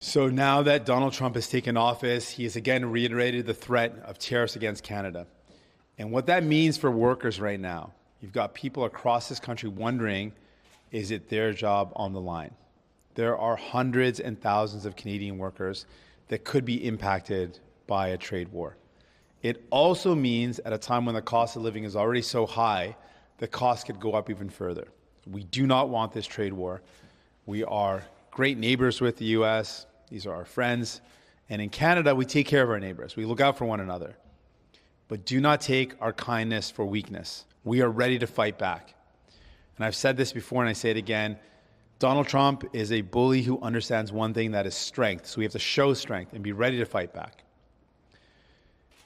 So now that Donald Trump has taken office, he has again reiterated the threat of tariffs against Canada. And what that means for workers right now, you've got people across this country wondering, is it their job on the line? There are hundreds and thousands of Canadian workers that could be impacted by a trade war. It also means at a time when the cost of living is already so high, the cost could go up even further. We do not want this trade war. We are great neighbors with the U.S. These are our friends. And in Canada, we take care of our neighbors. We look out for one another. But do not take our kindness for weakness. We are ready to fight back. And I've said this before and I say it again. Donald Trump is a bully who understands one thing, that is strength. So we have to show strength and be ready to fight back.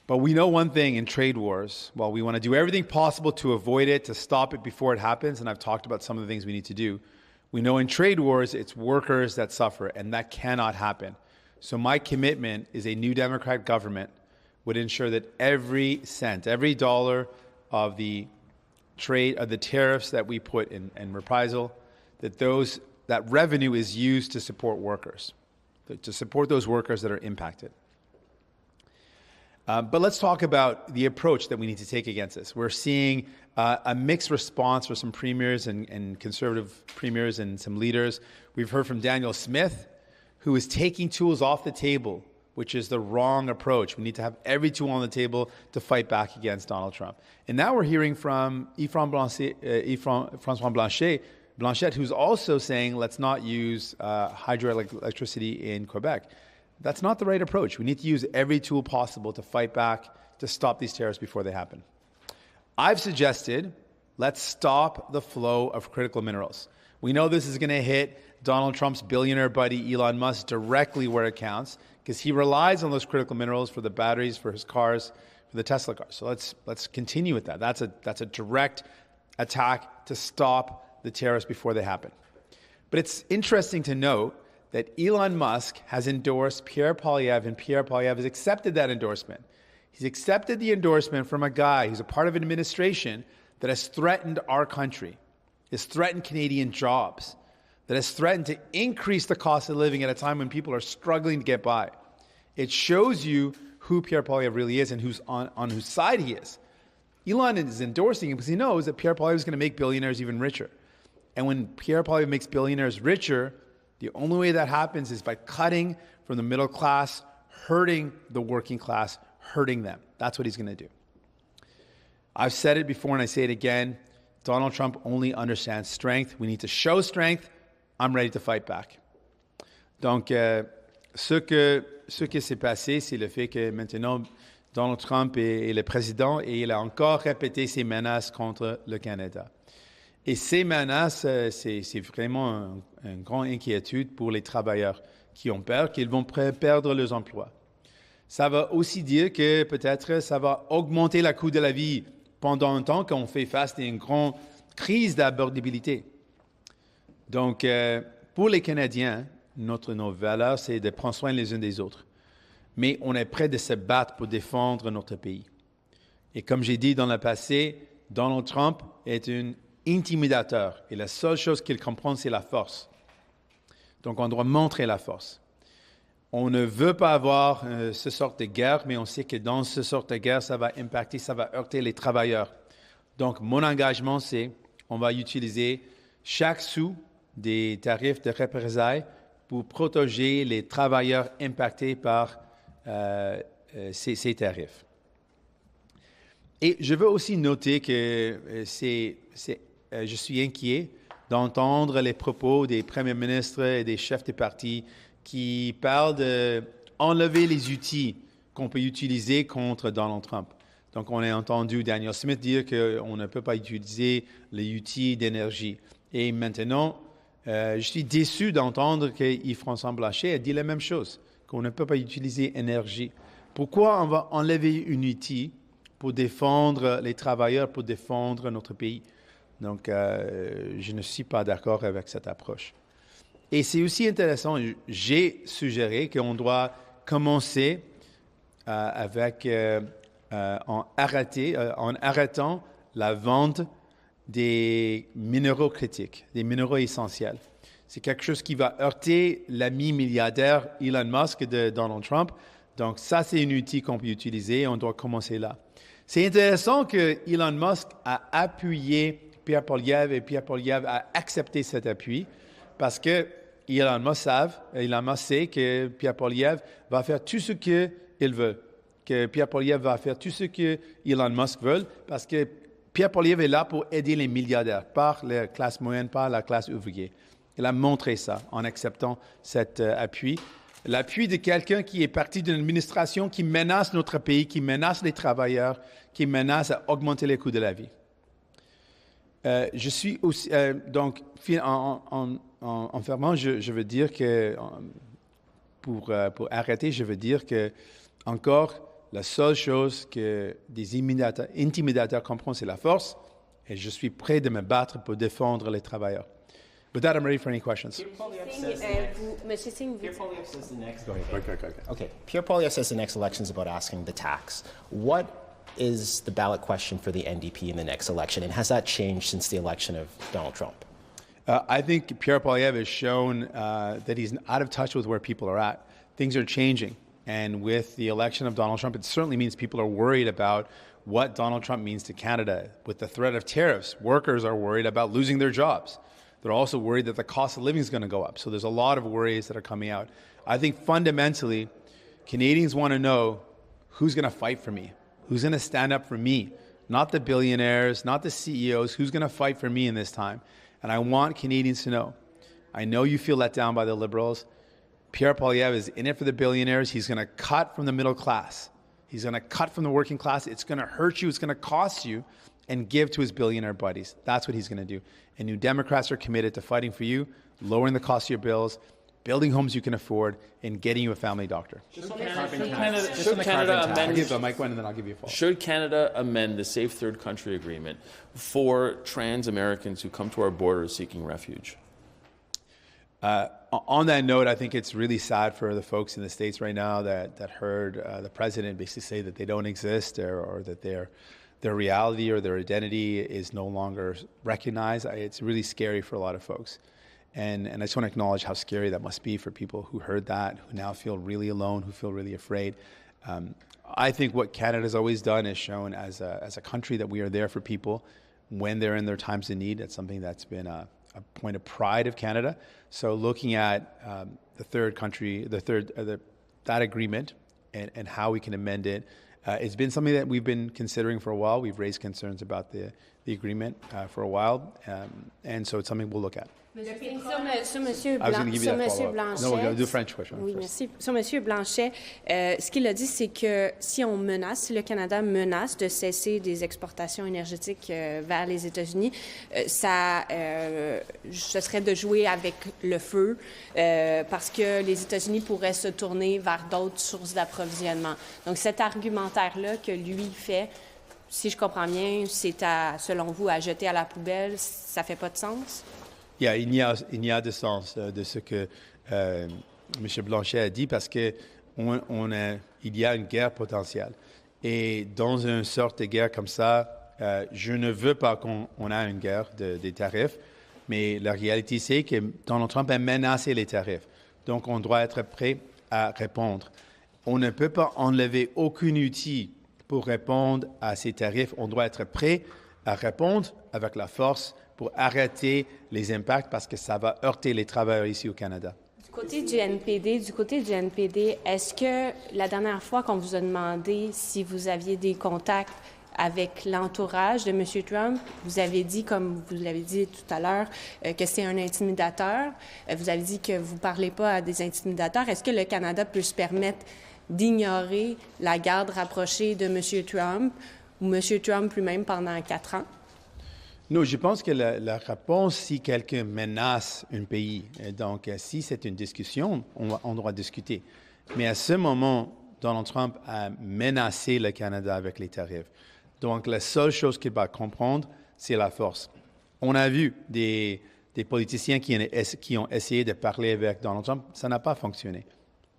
But we know one thing in trade wars. While we want to do everything possible to avoid it, to stop it before it happens, and I've talked about some of the things we need to do, we know in trade wars, it's workers that suffer, and that cannot happen. So my commitment is a new Democrat government would ensure that every cent, every dollar of the trade, of the tariffs that we put in reprisal, that revenue is used to support workers, to support those workers that are impacted. But let's talk about the approach that we need to take against this. We're seeing a mixed response for some premiers and conservative premiers and some leaders. We've heard from Daniel Smith, who is taking tools off the table, which is the wrong approach. We need to have every tool on the table to fight back against Donald Trump. And now we're hearing from François Blanchet, who's also saying, let's not use hydroelectricity in Quebec. That's not the right approach. We need to use every tool possible to fight back, to stop these tariffs before they happen. I've suggested, let's stop the flow of critical minerals. We know this is going to hit Donald Trump's billionaire buddy Elon Musk directly where it counts, because he relies on those critical minerals for the batteries for his cars, for the Tesla cars. So let's continue with that. That's a direct attack to stop the tariffs before they happen. But it's interesting to note that Elon Musk has endorsed Pierre Poilievre, and Pierre Poilievre has accepted that endorsement. He's accepted the endorsement from a guy who's a part of an administration that has threatened our country, has threatened Canadian jobs, that has threatened to increase the cost of living at a time when people are struggling to get by. It shows you who Pierre Poilievre really is and who's on whose side he is. Elon is endorsing him because he knows that Pierre Poilievre is going to make billionaires even richer. And when Pierre Poilievre makes billionaires richer, the only way that happens is by cutting from the middle class, hurting the working class, hurting them. That's what he's going to do. I've said it before and I say it again. Donald Trump only understands strength. We need to show strength. I'm ready to fight back. Donc, ce qui s'est passé, c'est le fait que maintenant, Donald Trump est le président et il a encore répété ses menaces contre le Canada. Et ces menaces, c'est vraiment une grande inquiétude pour les travailleurs qui ont peur qu'ils vont perdre leurs emplois. Ça va aussi dire que peut-être ça va augmenter le coût de la vie pendant un temps qu'on fait face à une grande crise d'abordabilité. Donc, pour les Canadiens, nos valeurs, c'est de prendre soin les uns des autres. Mais on est prêt de se battre pour défendre notre pays. Et comme j'ai dit dans le passé, Donald Trump est un intimidateur. Et la seule chose qu'il comprend, c'est la force. Donc, on doit montrer la force. On ne veut pas avoir ce sorte de guerre, mais on sait que dans ce sorte de guerre, ça va impacter, ça va heurter les travailleurs. Donc, mon engagement, c'est on va utiliser chaque sou des tarifs de représailles pour protéger les travailleurs impactés par ces tarifs. Et je veux aussi noter que je suis inquiet d'entendre les propos des premiers ministres et des chefs de partis qui parlent d'enlever les outils qu'on peut utiliser contre Donald Trump. Donc, on a entendu Daniel Smith dire qu'on ne peut pas utiliser les outils d'énergie. Et maintenant, je suis déçu d'entendre que Yves-François Blanchet a dit la même chose, qu'on ne peut pas utiliser l'énergie. Pourquoi on va enlever un outil pour défendre les travailleurs, pour défendre notre pays? Donc, je ne suis pas d'accord avec cette approche. Et c'est aussi intéressant, j'ai suggéré qu'on doit commencer en arrêtant la vente des minéraux critiques, des minéraux essentiels. C'est quelque chose qui va heurter l'ami milliardaire Elon Musk de Donald Trump. Donc ça, c'est un outil qu'on peut utiliser et on doit commencer là. C'est intéressant que Elon Musk a appuyé Pierre Poilievre et Pierre Poilievre a accepté cet appui parce que Elon Musk sait que Pierre Poilievre va faire tout ce qu'il veut, que Pierre Poilievre va faire tout ce que Elon Musk veut parce que Pierre Poilievre est là pour aider les milliardaires, par la classe moyenne, par la classe ouvrière. Il a montré ça en acceptant cet appui. L'appui de quelqu'un qui est parti d'une administration qui menace notre pays, qui menace les travailleurs, qui menace à augmenter les coûts de la vie. Je suis aussi, donc, en fermant, je veux dire que, pour arrêter, je veux dire que, encore, la seule chose que des intimidateurs comprennent, c'est la force, et je suis prêt de me battre pour défendre les travailleurs. With that, I'm ready for any questions. Monsieur Singh, Pierre Poilievre says the next. Go ahead. Okay. Pierre Poilievre says the next election is about asking the tax. What is the ballot question for the NDP in the next election, and has that changed since the election of Donald Trump? I think Pierre Poilievre has shown that he's out of touch with where people are at. Things are changing, and with the election of Donald Trump, it certainly means people are worried about what Donald Trump means to Canada. With the threat of tariffs, workers are worried about losing their jobs. They're also worried that the cost of living is going to go up. So there's a lot of worries that are coming out. I think fundamentally, Canadians want to know who's going to fight for me, who's going to stand up for me, not the billionaires, not the CEOs, who's going to fight for me in this time. And I want Canadians to know. I know you feel let down by the Liberals. Pierre Poilievre is in it for the billionaires. He's going to cut from the middle class. He's going to cut from the working class. It's going to hurt you. It's going to cost you. And give to his billionaire buddies. That's what he's going to do. And New Democrats are committed to fighting for you, lowering the cost of your bills, building homes you can afford, and getting you a family doctor. Should Canada amend? I'll give the mic one, and then I'll give you a follow. Should Canada amend the Safe Third Country Agreement for trans Americans who come to our borders seeking refuge? On that note, I think it's really sad for the folks in the States right now that heard the president basically say that they don't exist or that their reality or their identity is no longer recognized. It's really scary for a lot of folks. And I just want to acknowledge how scary that must be for people who heard that, who now feel really alone, who feel really afraid. I think what Canada's always done is shown as a country that we are there for people when they're in their times of need. That's something that's been a point of pride of Canada. So looking at the third country, that agreement and how we can amend it, it's been something that we've been considering for a while. We've raised concerns about the agreement for a while, and so it's something we'll look at. Sur Monsieur I was going to give you that follow-up. Blanchet. No, we're going to do French question. Oui, first. merci. Sur Monsieur Blanchet, ce qu'il a dit, c'est que si le Canada menace de cesser des exportations énergétiques vers les États-Unis, ce serait de jouer avec le feu parce que les États-Unis pourraient se tourner vers d'autres sources d'approvisionnement. Donc cet argumentaire-là que lui fait, si je comprends bien, c'est selon vous, à jeter à la poubelle, ça fait pas de sens? Yeah, il y a de sens de ce que M. Blanchet a dit parce que il y a une guerre potentielle. Et dans une sorte de guerre comme ça, je ne veux pas qu'on ait une guerre des tarifs, mais la réalité, c'est que Donald Trump a menacé les tarifs. Donc, on doit être prêt à répondre. On ne peut pas enlever aucun outil pour répondre à ces tarifs. On doit être prêt à répondre avec la force pour arrêter les impacts parce que ça va heurter les travailleurs ici au Canada. Du côté du NPD, est-ce que la dernière fois qu'on vous a demandé si vous aviez des contacts avec l'entourage de M. Trump, vous avez dit, comme vous l'avez dit tout à l'heure, que c'est un intimidateur. Vous avez dit que vous ne parlez pas à des intimidateurs. Est-ce que le Canada peut se permettre d'ignorer la garde rapprochée de M. Trump ou M. Trump lui-même pendant 4 ans? Non, je pense que la réponse, si quelqu'un menace un pays, donc si c'est une discussion, on doit discuter. Mais à ce moment, Donald Trump a menacé le Canada avec les tarifs. Donc la seule chose qu'il va comprendre, c'est la force. On a vu des politiciens qui ont essayé de parler avec Donald Trump, ça n'a pas fonctionné.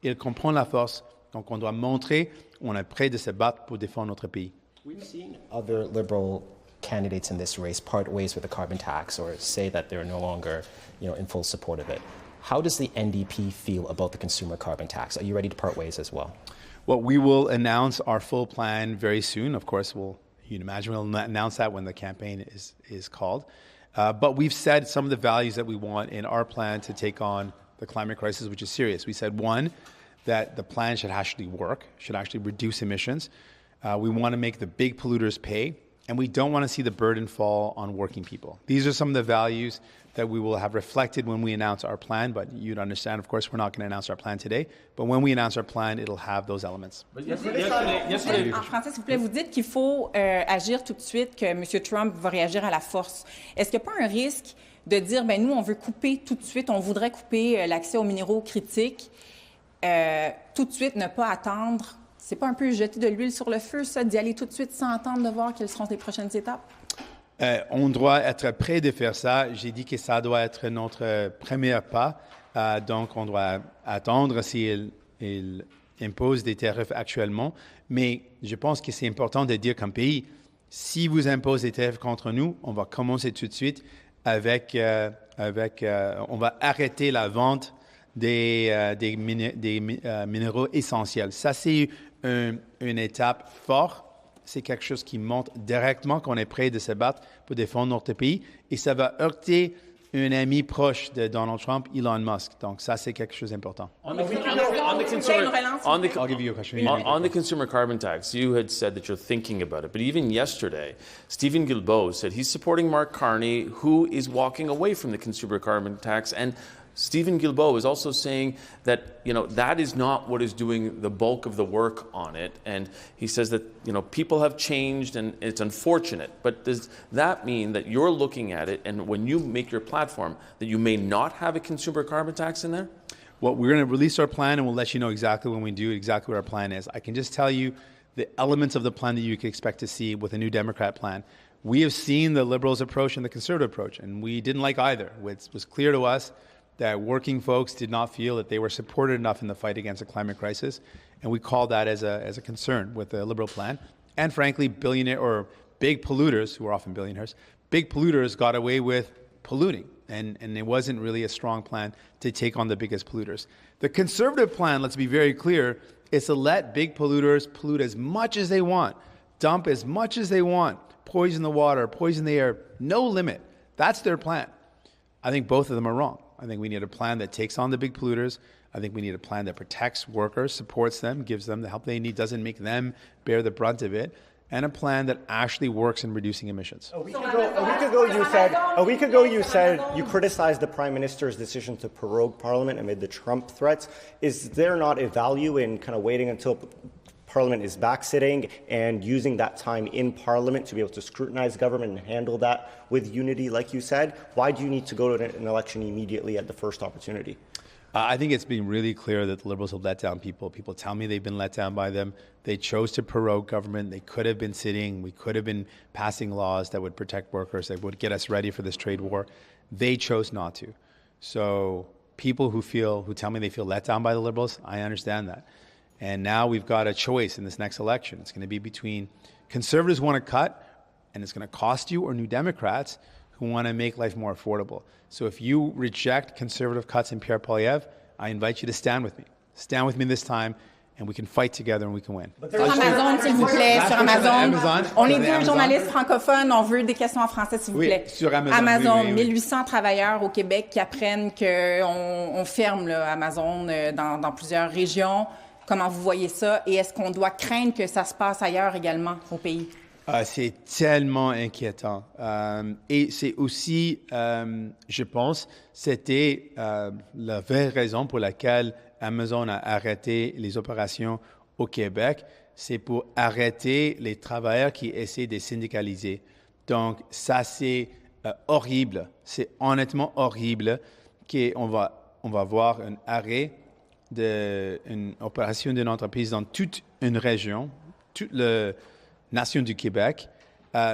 Il comprend la force, donc on doit montrer qu'on est prêt de se battre pour défendre notre pays. We've seen other Liberal candidates in this race part ways with the carbon tax or say that they're no longer, in full support of it. How does the NDP feel about the consumer carbon tax? Are you ready to part ways as well? Well, we will announce our full plan very soon. Of course, you'd imagine we'll announce that when the campaign is called. But we've said some of the values that we want in our plan to take on the climate crisis, which is serious. We said, one, that the plan should actually work, should actually reduce emissions. We want to make the big polluters pay, and we don't want to see the burden fall on working people. These are some of the values that we will have reflected when we announce our plan, but you'd understand, of course, we're not going to announce our plan today, but when we announce our plan, it'll have those elements. En français, s'il vous plaît, vous dites qu'il faut agir tout de suite, que M. Trump va réagir à la force. Est-ce qu'il n'y a pas un risque de dire, nous, on veut couper tout de suite, on voudrait couper l'accès aux minéraux critiques, tout de suite, ne pas attendre? C'est pas un peu jeter de l'huile sur le feu, ça, d'y aller tout de suite sans attendre de voir quelles seront les prochaines étapes? On doit être prêt de faire ça. J'ai dit que ça doit être notre premier pas. Donc, on doit attendre s'il impose des tarifs actuellement. Mais je pense que c'est important de dire qu'un pays, si vous imposez des tarifs contre nous, on va commencer tout de suite avec on va arrêter la vente des minéraux essentiels. Ça, c'est une étape forte. C'est quelque chose qui montre directement qu'on est prêt de se battre pour défendre notre pays. Et ça va heurter un ami proche de Donald Trump, Elon Musk. Donc ça, c'est quelque chose d'important. On the consumer carbon tax, you had said that you're thinking about it. But even yesterday, Stephen Guilbeault said he's supporting Mark Carney, who is walking away from the consumer carbon tax. And Stephen Guilbeault is also saying that, that is not what is doing the bulk of the work on it. And he says that, people have changed and it's unfortunate. But does that mean that you're looking at it and when you make your platform that you may not have a consumer carbon tax in there? Well, we're going to release our plan and we'll let you know exactly when we do, exactly what our plan is. I can just tell you the elements of the plan that you can expect to see with a new Democrat plan. We have seen the Liberals' approach and the Conservative approach, and we didn't like either. It was clear to us that working folks did not feel that they were supported enough in the fight against the climate crisis. And we call that as a concern with the Liberal plan. And frankly, billionaire or big polluters, who are often billionaires, big polluters got away with polluting. And it wasn't really a strong plan to take on the biggest polluters. The Conservative plan, let's be very clear, is to let big polluters pollute as much as they want, dump as much as they want, poison the water, poison the air, no limit. That's their plan. I think both of them are wrong. I think we need a plan that takes on the big polluters. I think we need a plan that protects workers, supports them, gives them the help they need, doesn't make them bear the brunt of it, and a plan that actually works in reducing emissions. A week ago, you said you criticized the Prime Minister's decision to prorogue Parliament amid the Trump threats. Is there not a value in kind of waiting until Parliament is back sitting and using that time in Parliament to be able to scrutinize government and handle that with unity, like you said? Why do you need to go to an election immediately at the first opportunity? I think it's been really clear that the Liberals have let down people. People tell me they've been let down by them. They chose to prorogue government. They could have been sitting. We could have been passing laws that would protect workers, that would get us ready for this trade war. They chose not to. So people who tell me they feel let down by the Liberals, I understand that. And now we've got a choice in this next election. It's going to be between Conservatives who want to cut, and it's going to cost you, or New Democrats who want to make life more affordable. So if you reject Conservative cuts in Pierre Poilievre, I invite you to stand with me. Stand with me this time, and we can fight together and we can win. Sur Amazon, s'il vous plaît, sur Amazon. On est deux journalistes francophones, on veut des questions en français, s'il vous plaît. Sur Amazon, oui. 1800 travailleurs au Québec qui apprennent qu'on ferme Amazon dans plusieurs régions. Comment vous voyez ça? Et est-ce qu'on doit craindre que ça se passe ailleurs également au pays? C'est tellement inquiétant. Et c'est aussi, je pense, c'était la vraie raison pour laquelle Amazon a arrêté les opérations au Québec. C'est pour arrêter les travailleurs qui essaient de syndicaliser. Donc, ça, c'est horrible. C'est honnêtement horrible qu'on va voir un arrêt d'une opération d'une entreprise dans toute une région, toute la nation du Québec,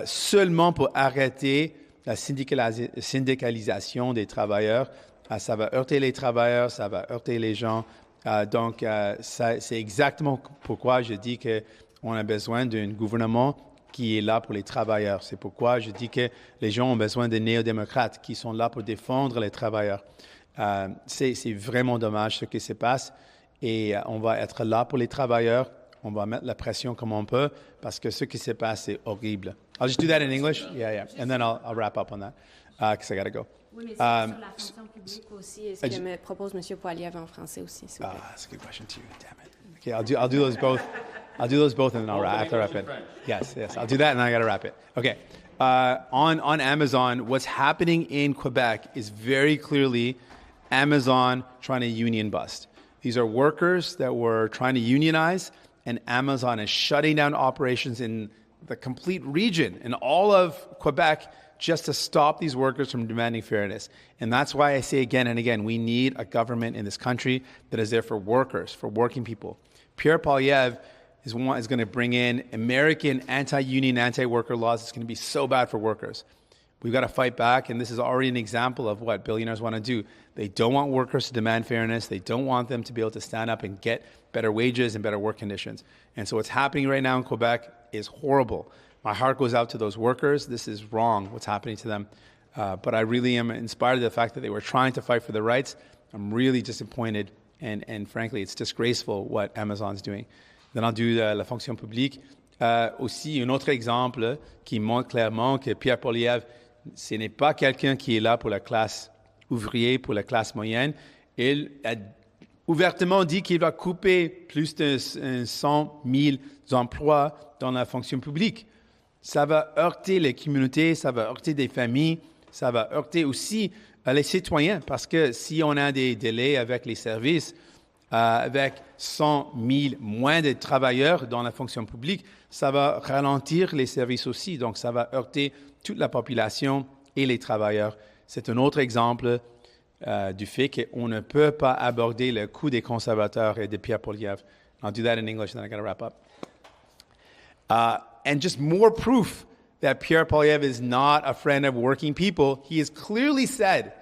seulement pour arrêter la syndicalisation des travailleurs. Ça va heurter les travailleurs, ça va heurter les gens. Donc, c'est exactement pourquoi je dis qu'on a besoin d'un gouvernement qui est là pour les travailleurs. C'est pourquoi je dis que les gens ont besoin de néo-démocrates qui sont là pour défendre les travailleurs. C'est vraiment dommage ce qui se passe et on va être là pour les travailleurs. On va mettre la pression comme on peut parce que ce qui se passe, c'est horrible. I'll just do that in English. Yeah. And then I'll wrap up on that because I got to go. Oui, mais sur la fonction publique aussi, est-ce que me propose M. Poilievre en français aussi, s'il vous plaît? That's a good question too. Damn it. Okay, I'll do those both. I'll do those both and then I'll have to wrap it. Yes. I'll do that and I got to wrap it. Okay. On Amazon, what's happening in Quebec is very clearly Amazon trying to union bust. These are workers that were trying to unionize, and Amazon is shutting down operations in the complete region, in all of Quebec, just to stop these workers from demanding fairness. And that's why I say again and again, we need a government in this country that is there for workers, for working people. Pierre Poilievre is going to bring in American anti-union, anti-worker laws. It's going to be so bad for workers. We've got to fight back, and this is already an example of what billionaires want to do. They don't want workers to demand fairness. They don't want them to be able to stand up and get better wages and better work conditions. And so what's happening right now in Quebec is horrible. My heart goes out to those workers. This is wrong, what's happening to them. But I really am inspired by the fact that they were trying to fight for their rights. I'm really disappointed, and frankly, it's disgraceful what Amazon's doing. Then I'll do la fonction publique. Aussi, un autre exemple qui montre clairement que Pierre Poilievre, ce n'est pas quelqu'un qui est là pour la classe ouvrière, pour la classe moyenne. Il a ouvertement dit qu'il va couper plus de 100 000 emplois dans la fonction publique. Ça va heurter les communautés, ça va heurter des familles, ça va heurter aussi les citoyens, parce que si on a des délais avec les services, avec 100 000 moins de travailleurs dans la fonction publique, ça va ralentir les services aussi. Donc, ça va heurter toute la population et les travailleurs. C'est un autre exemple du fait qu'on ne peut pas aborder le coup des conservateurs et de Pierre Poilievre. I'll do that in English, and then I got to wrap up. And just more proof that Pierre Poilievre is not a friend of working people. He has clearly said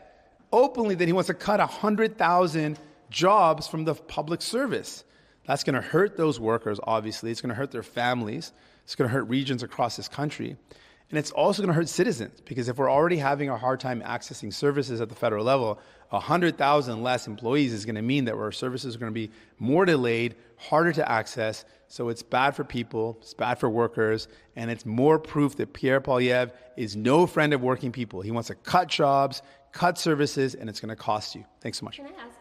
openly that he wants to cut 100,000 jobs from the public service. That's going to hurt those workers, obviously. It's going to hurt their families. It's going to hurt regions across this country. And it's also going to hurt citizens, because if we're already having a hard time accessing services at the federal level, 100,000 less employees is going to mean that our services are going to be more delayed, harder to access. So it's bad for people, it's bad for workers, and it's more proof that Pierre Poilievre is no friend of working people. He wants to cut jobs, cut services, and it's going to cost you. Thanks so much. Can I ask